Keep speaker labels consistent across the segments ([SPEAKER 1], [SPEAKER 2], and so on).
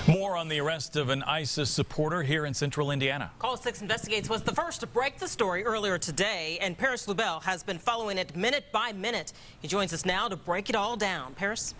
[SPEAKER 1] More on the arrest of an ISIS supporter here in central Indiana.
[SPEAKER 2] Call 6 Investigates was the first to break the story earlier today, and Paris Lubell has been following it minute by minute. He joins us now to break it all down. Paris?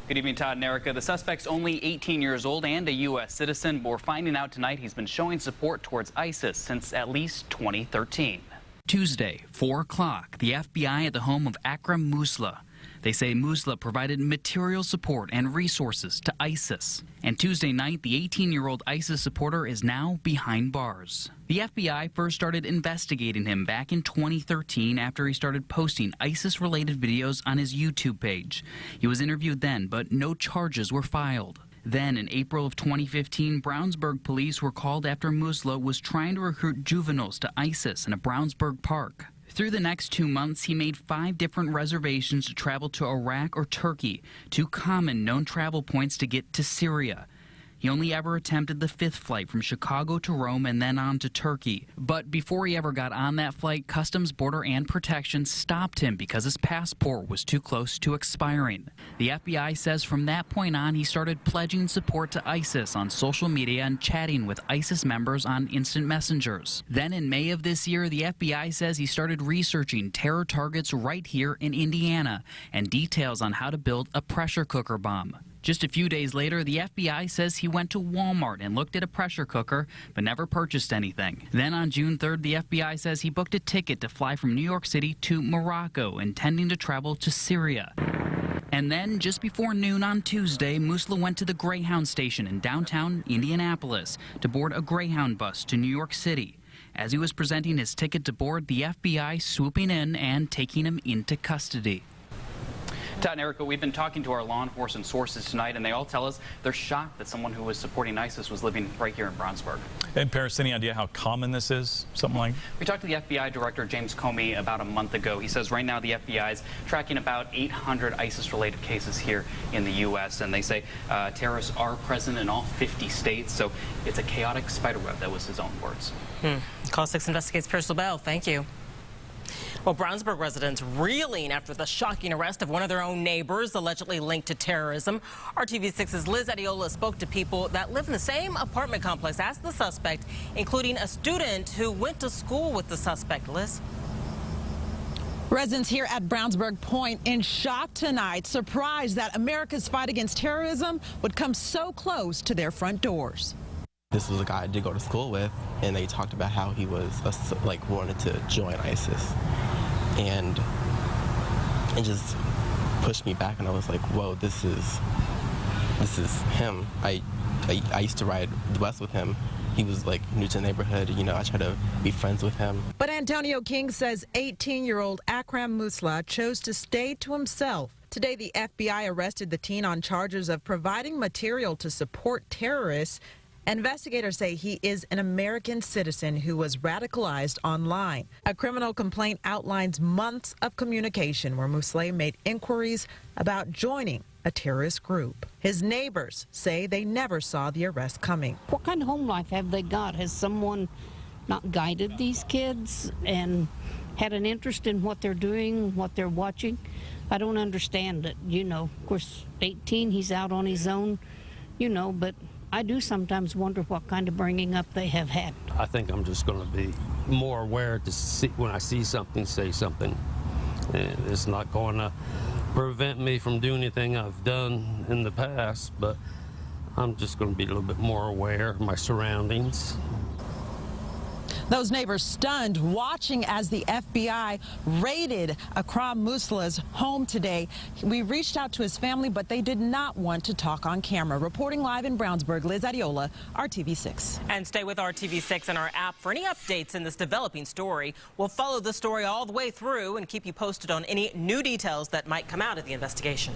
[SPEAKER 3] Good evening, Todd and Erica. The suspect's only 18 years old and a U.S. citizen, but we're finding out tonight he's been showing support towards ISIS since at least 2013.
[SPEAKER 4] Tuesday, 4 o'clock, the FBI at the home of Akram Musla. They say Musla provided material support and resources to ISIS. And Tuesday night, the 18-year-old ISIS supporter is now behind bars. The FBI first started investigating him back in 2013 after he started posting ISIS-related videos on his YouTube page. He was interviewed then, but no charges were filed. Then, in April of 2015, Brownsburg police were called after Musla was trying to recruit juveniles to ISIS in a Brownsburg park. Through the next 2 months, he made 5 different reservations to travel to Iraq or Turkey, 2 common known travel points to get to Syria. He only ever attempted the 5th flight from Chicago to Rome and then on to Turkey. But before he ever got on that flight, Customs, Border, and Protection stopped him because his passport was too close to expiring. The FBI says from that point on, he started pledging support to ISIS on social media and chatting with ISIS members on instant messengers. Then in May of this year, the FBI says he started researching terror targets right here in Indiana and details on how to build a pressure cooker bomb. Just a few days later, the FBI says he went to Walmart and looked at a pressure cooker, but never purchased anything. Then on June 3rd, the FBI says he booked a ticket to fly from New York City to Morocco, intending to travel to Syria. And then, just before noon on Tuesday, Musla went to the Greyhound station in downtown Indianapolis to board a Greyhound bus to New York City. As he was presenting his ticket to board, the FBI swooping in and taking him into custody.
[SPEAKER 3] Todd and Erica, we've been talking to our law enforcement sources tonight, and they all tell us they're shocked that someone who was supporting ISIS was living right here in Brownsburg.
[SPEAKER 1] And Paris, any idea how common this is? Something like?
[SPEAKER 3] We talked to the FBI Director James Comey about a month ago. He says right now the FBI is tracking about 800 ISIS-related cases here in the U.S., and they say terrorists are present in all 50 states, so it's a chaotic spiderweb. That was his own words.
[SPEAKER 2] Call 6 Investigates Paris Lubell. Thank you. Well, Brownsburg residents reeling after the shocking arrest of one of their own neighbors allegedly linked to terrorism. RTV6's Liz Adiola spoke to people that live in the same apartment complex as the suspect, including a student who went to school with the suspect. Liz?
[SPEAKER 5] Residents here at Brownsburg Point in shock tonight, surprised that America's fight against terrorism would come so close to their front doors.
[SPEAKER 6] This was a guy I did go to school with, and they talked about how he was wanted to join ISIS, and it just pushed me back, and I was like, whoa, this is him. I used to ride the bus with him. He was like new to the neighborhood, you know, I tried to be friends with him.
[SPEAKER 5] But Antonio King says 18-year-old Akram Musla chose to stay to himself. Today, the FBI arrested the teen on charges of providing material to support terrorists. Investigators say he is an American citizen who was radicalized online. A criminal complaint outlines months of communication where Musla made inquiries about joining a terrorist group. His neighbors say they never saw the arrest coming.
[SPEAKER 7] What kind of home life have they got? Has someone not guided these kids and had an interest in what they're doing, what they're watching? I don't understand it, you know. Of course, 18, he's out on his own, you know, but I do sometimes wonder what kind of bringing up they have had.
[SPEAKER 8] I think I'm just going to be more aware to see when I see something, say something. And it's not going to prevent me from doing anything I've done in the past, but I'm just going to be a little bit more aware of my surroundings.
[SPEAKER 5] Those neighbors stunned watching as the FBI raided Akram Musla's home today. We reached out to his family, but they did not want to talk on camera. Reporting live in Brownsburg, Liz Adiola, RTV6.
[SPEAKER 2] And stay with RTV6 and our app for any updates in this developing story. We'll follow the story all the way through and keep you posted on any new details that might come out of the investigation.